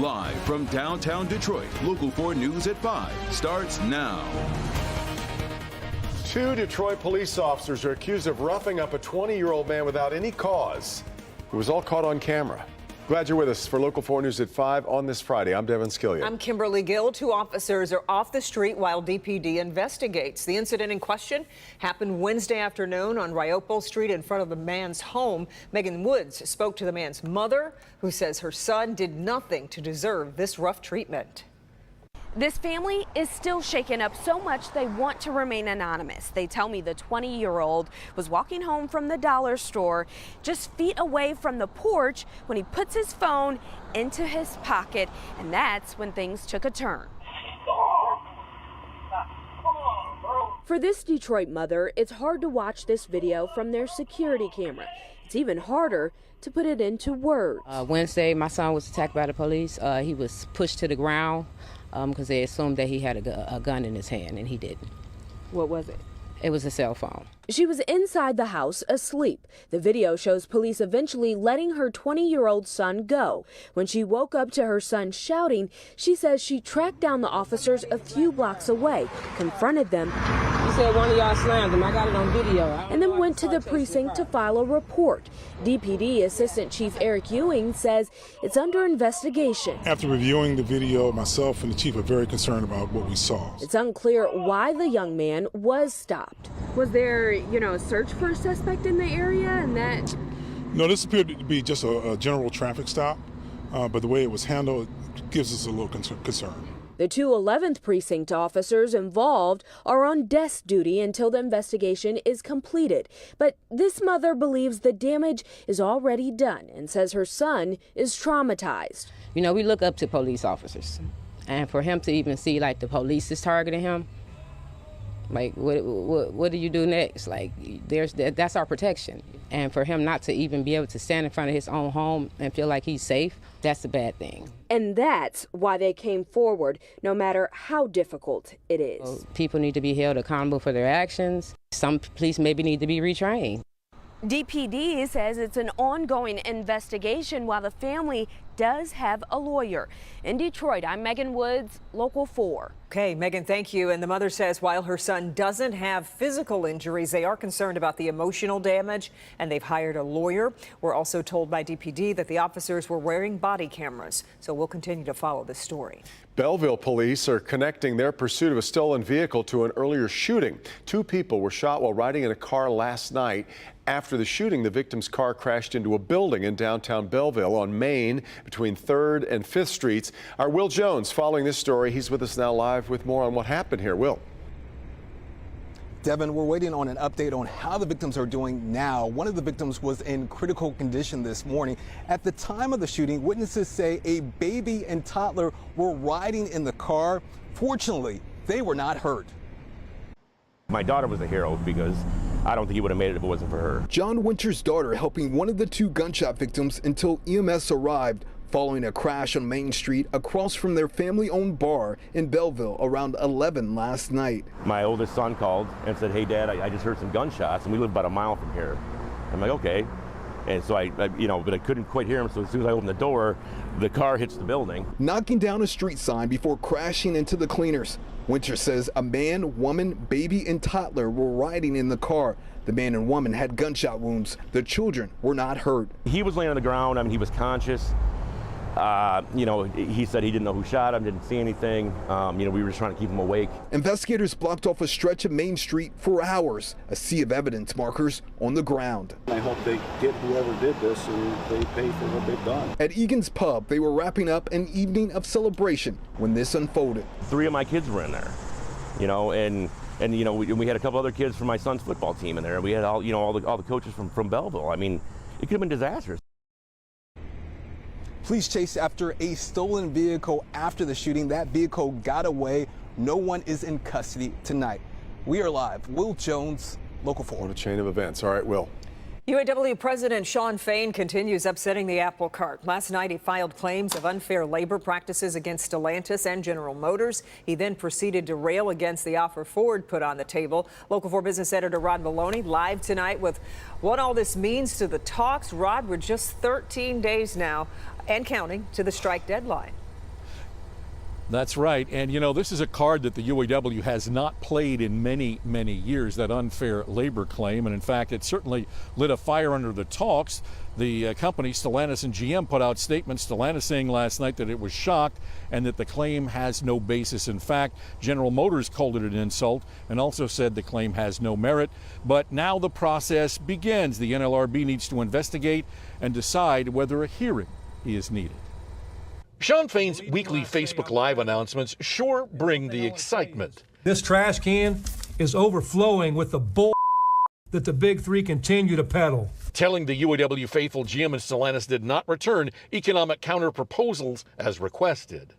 Live from downtown Detroit, Local 4 News at 5 starts now. 2 Detroit police officers are accused of roughing up a 20-year-old man without any cause. It was all caught on camera. Glad you're with us for Local 4 News at 5 on this Friday. I'm Devin Skillian. I'm Kimberly Gill. 2 officers are off the street while DPD investigates. The incident in question happened Wednesday afternoon on Ryopol Street in front of the man's home. Megan Woods spoke to the man's mother, who says her son did nothing to deserve this rough treatment. This family is still shaken up so much they want to remain anonymous. They tell me the 20-year-old was walking home from the dollar store just feet away from the porch when he puts his phone into his pocket, and that's when things took a turn. For this Detroit mother, it's hard to watch this video from their security camera. It's even harder to put it into words. Wednesday, my son was attacked by the police. He was pushed to the ground because they assumed that he had a gun in his hand, and he didn't. What was it? It was a cell phone. She was inside the house asleep. The video shows police eventually letting her 20-year-old son go. When she woke up to her son shouting, she says she tracked down the officers a few blocks away, confronted them. He said one of y'all slammed him. I got it on video. And then went to the precinct to file a report. DPD Assistant Chief Eric Ewing says it's under investigation. After reviewing the video, myself and the chief are very concerned about what we saw. It's unclear why the young man was stopped. Was there, a search for a suspect in the area and that? No, this appeared to be just a general traffic stop, but the way it was handled gives us a little concern. The 2 11th precinct officers involved are on desk duty until the investigation is completed. But this mother believes the damage is already done and says her son is traumatized. We look up to police officers, and for him to even see like the police is targeting him, like what do you do next? Like that's our protection, and for him not to even be able to stand in front of his own home and feel like he's safe, that's a bad thing. And that's why they came forward, no matter how difficult it is. People need to be held accountable for their actions. Some police maybe need to be retrained. DPD says it's an ongoing investigation while the family does have a lawyer. In Detroit, I'm Megan Woods, Local 4. Okay, Megan, thank you. And the mother says while her son doesn't have physical injuries, they are concerned about the emotional damage, and they've hired a lawyer. We're also told by DPD that the officers were wearing body cameras. So we'll continue to follow this story. Belleville police are connecting their pursuit of a stolen vehicle to an earlier shooting. 2 people were shot while riding in a car last night. After the shooting, the victim's car crashed into a building in downtown Belleville on Main between 3rd and 5th Streets. Our Will Jones following this story. He's with us now live with more on what happened here. Will. Devin, we're waiting on an update on how the victims are doing now. One of the victims was in critical condition this morning. At the time of the shooting, witnesses say a baby and toddler were riding in the car. Fortunately, they were not hurt. My daughter was a hero because I don't think he would have made it if it wasn't for her. John Winter's daughter helping one of the 2 gunshot victims until EMS arrived following a crash on Main Street across from their family-owned bar in Belleville around 11 last night. My oldest son called and said, "Hey, Dad, I just heard some gunshots," and we live about a mile from here. I'm like, okay. And so but I couldn't quite hear him, so as soon as I opened the door, the car hits the building. Knocking down a street sign before crashing into the cleaners. Winter says a man, woman, baby, and toddler were riding in the car. The man and woman had gunshot wounds. The children were not hurt. He was laying on the ground. He was conscious. He said he didn't know who shot him, didn't see anything. We were just trying to keep him awake. Investigators blocked off a stretch of Main Street for hours, a sea of evidence markers on the ground. I hope they get whoever did this and they pay for what they've done. At Egan's Pub, they were wrapping up an evening of celebration when this unfolded. 3 of my kids were in there, and we had a couple other kids from my son's football team in there. We had all the coaches from Belleville. It could have been disastrous. Police chased after a stolen vehicle after the shooting. That vehicle got away. No one is in custody tonight. We are live. Will Jones, Local 4. What a chain of events. All right, Will. UAW President Shawn Fain continues upsetting the apple cart. Last night, he filed claims of unfair labor practices against Stellantis and General Motors. He then proceeded to rail against the offer Ford put on the table. Local 4 business editor Rod Maloney live tonight with what all this means to the talks. Rod, we're just 13 days now and counting to the strike deadline. That's right. And you know, this is a card that the UAW has not played in many, many years, that unfair labor claim. And in fact, it certainly lit a fire under the talks. The company, Stellantis and GM, put out statements, Stellantis saying last night that it was shocked and that the claim has no basis in fact. General Motors called it an insult and also said the claim has no merit. But now the process begins. The NLRB needs to investigate and decide whether a hearing is needed. Shawn Fain's weekly Facebook Live announcements sure bring the excitement. This trash can is overflowing with the bull that the big three continue to peddle. Telling the UAW faithful GM and Stellantis did not return economic counter proposals as requested.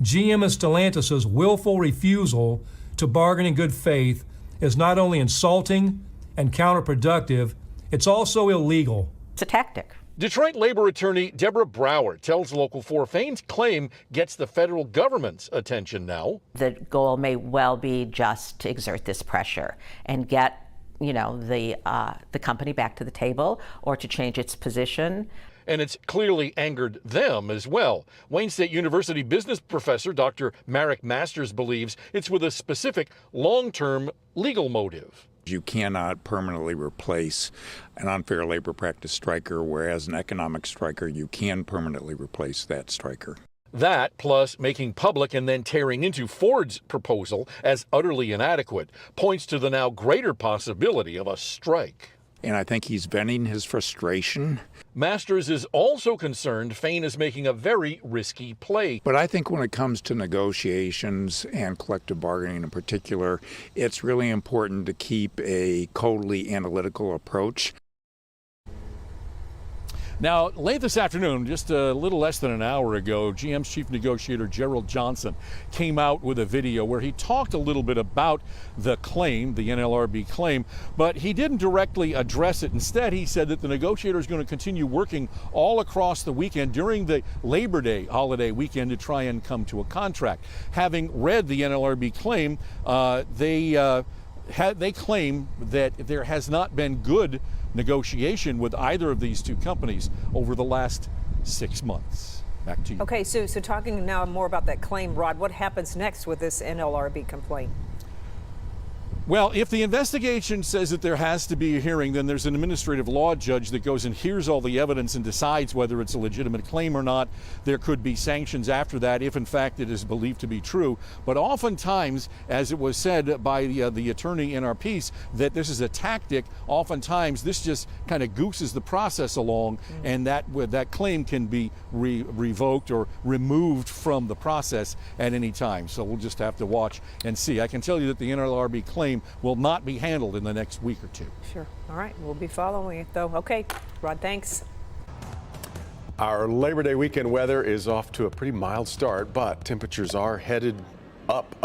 GM and Stellantis' willful refusal to bargain in good faith is not only insulting and counterproductive, it's also illegal. It's a tactic. Detroit labor attorney Deborah Brower tells Local 4 Fain's claim gets the federal government's attention now. The goal may well be just to exert this pressure and get, the company back to the table or to change its position. And it's clearly angered them as well. Wayne State University business professor Dr. Marek Masters believes it's with a specific long-term legal motive. You cannot permanently replace an unfair labor practice striker, whereas an economic striker, you can permanently replace that striker. That, plus making public and then tearing into Ford's proposal as utterly inadequate, points to the now greater possibility of a strike. And I think he's venting his frustration. Masters is also concerned Fain is making a very risky play. But I think when it comes to negotiations and collective bargaining in particular, it's really important to keep a coldly analytical approach. Now, late this afternoon, just a little less than an hour ago, GM's chief negotiator Gerald Johnson came out with a video where he talked a little bit about the claim, the NLRB claim, but he didn't directly address it. Instead, he said that the negotiator is going to continue working all across the weekend during the Labor Day holiday weekend to try and come to a contract. Having read the NLRB claim, they claim that there has not been good negotiation with either of these two companies over the last 6 months. Back to you. Okay, so talking now more about that claim, Rod, what happens next with this NLRB complaint? Well, if the investigation says that there has to be a hearing, then there's an administrative law judge that goes and hears all the evidence and decides whether it's a legitimate claim or not. There could be sanctions after that if, in fact, it is believed to be true. But oftentimes, as it was said by the attorney in our piece, that this is a tactic. Oftentimes, this just kind of gooses the process along, and that claim can be revoked or removed from the process at any time. So we'll just have to watch and see. I can tell you that the NLRB claim will not be handled in the next week or two. Sure. All right. We'll be following it, though. Okay. Rod, thanks. Our Labor Day weekend weather is off to a pretty mild start, but temperatures are headed up.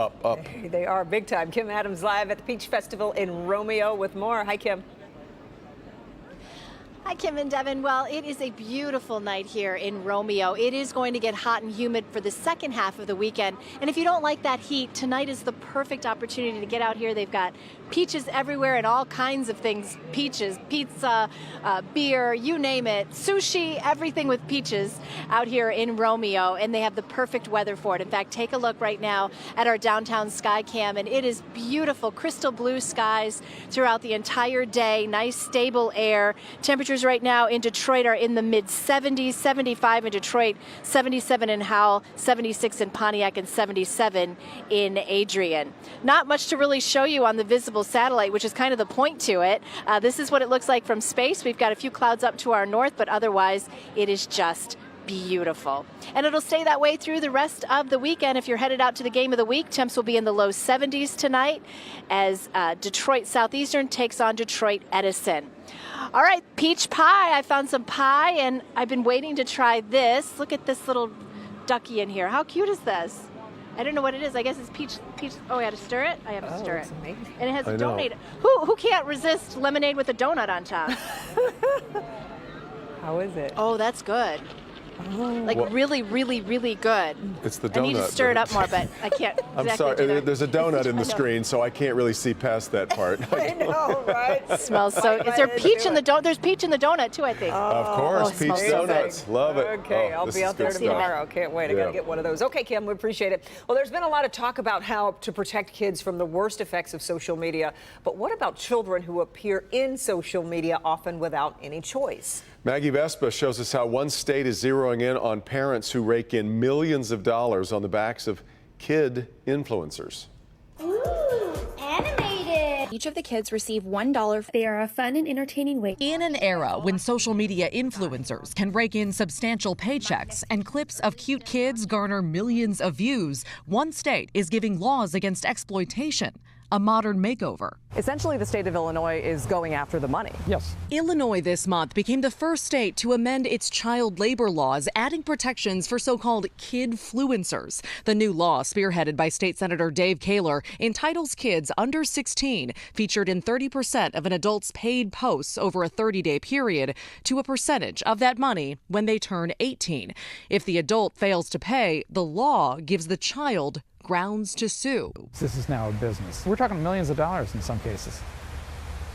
They are big time. Kim Adams live at the Peach Festival in Romeo with more. Hi, Kim. Hi, Kim and Devin. Well, it is a beautiful night here in Romeo. It is going to get hot and humid for the second half of the weekend. And if you don't like that heat, tonight is the perfect opportunity to get out here. They've got peaches everywhere and all kinds of things. Peaches, pizza, beer, you name it. Sushi, everything with peaches out here in Romeo. And they have the perfect weather for it. In fact, take a look right now at our downtown sky cam. And it is beautiful, crystal blue skies throughout the entire day. Nice, stable air. Temperatures right now in Detroit are in the mid-70s, 75 in Detroit, 77 in Howell, 76 in Pontiac, and 77 in Adrian. Not much to really show you on the visible satellite, which is kind of the point to it. This is what it looks like from space. We've got a few clouds up to our north, but otherwise it is just beautiful. And it'll stay that way through the rest of the weekend. If you're headed out to the game of the week, temps will be in the low 70s tonight as Detroit Southeastern takes on Detroit Edison. All right, peach pie. I found some pie and I've been waiting to try this. Look at this little ducky in here. How cute is this? I don't know what it is. I guess it's peach. Oh, I had to stir it? I have to stir it. Amazing. And it has a donut. Who can't resist lemonade with a donut on top? How is it? Oh, that's good. Like really, really, really good. It's the donut. I need to stir it up more, but I can't exactly I'm sorry, do that. there's a donut in the screen, so I can't really see past that part. I know, right? Smells so. Is there peach in the donut? There's peach in the donut too, I think. Of course, peach donuts. Love it. Okay, I'll be out there tomorrow. Can't wait. I got to get one of those. Okay, Kim, we appreciate it. Well, there's been a lot of talk about how to protect kids from the worst effects of social media. But what about children who appear in social media often without any choice? Maggie Vespa shows us how one state is zeroing in on parents who rake in millions of dollars on the backs of kid influencers. Ooh, animated. Each of the kids receive $1. They are a fun and entertaining way. In an era when social media influencers can rake in substantial paychecks and clips of cute kids garner millions of views, one state is giving laws against exploitation a modern makeover. Essentially, the state of Illinois is going after the money. Yes. Illinois this month became the first state to amend its child labor laws, adding protections for so-called kid-fluencers. The new law, spearheaded by State Senator Dave Kaler, entitles kids under 16, featured in 30% of an adult's paid posts over a 30-day period, to a percentage of that money when they turn 18. If the adult fails to pay, the law gives the child grounds to sue. This is now a business. We're talking millions of dollars in some cases.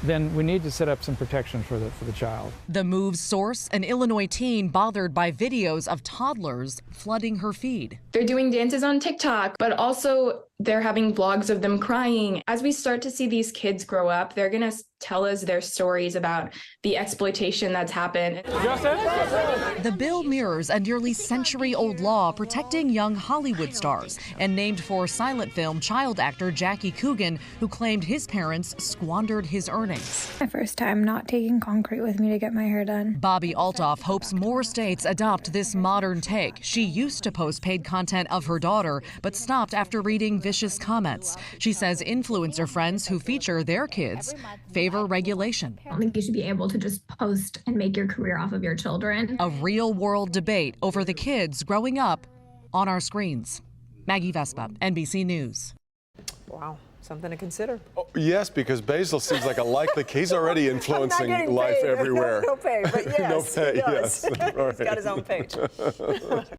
Then we need to set up some protection for the child. The move's source, an Illinois teen bothered by videos of toddlers flooding her feed. They're doing dances on TikTok, but also they're having vlogs of them crying. As we start to see these kids grow up, they're going to tell us their stories about the exploitation that's happened. The bill mirrors a nearly century-old law protecting young Hollywood stars and named for silent film child actor Jackie Coogan, who claimed his parents squandered his earnings. My first time not taking concrete with me to get my hair done. Bobby Altoff hopes more states adopt this modern take. She used to post paid content of her daughter, but stopped after reading vicious comments. She says influencer friends who feature their kids favor regulation. I don't think you should be able to just post and make your career off of your children. A real-world debate over the kids growing up on our screens. Maggie Vespa, NBC News. Wow. Something to consider. Oh, yes, because Basil seems like a likely. He's already influencing life everywhere. No pay, but yes. No pay, he does. yes. He's got his own page.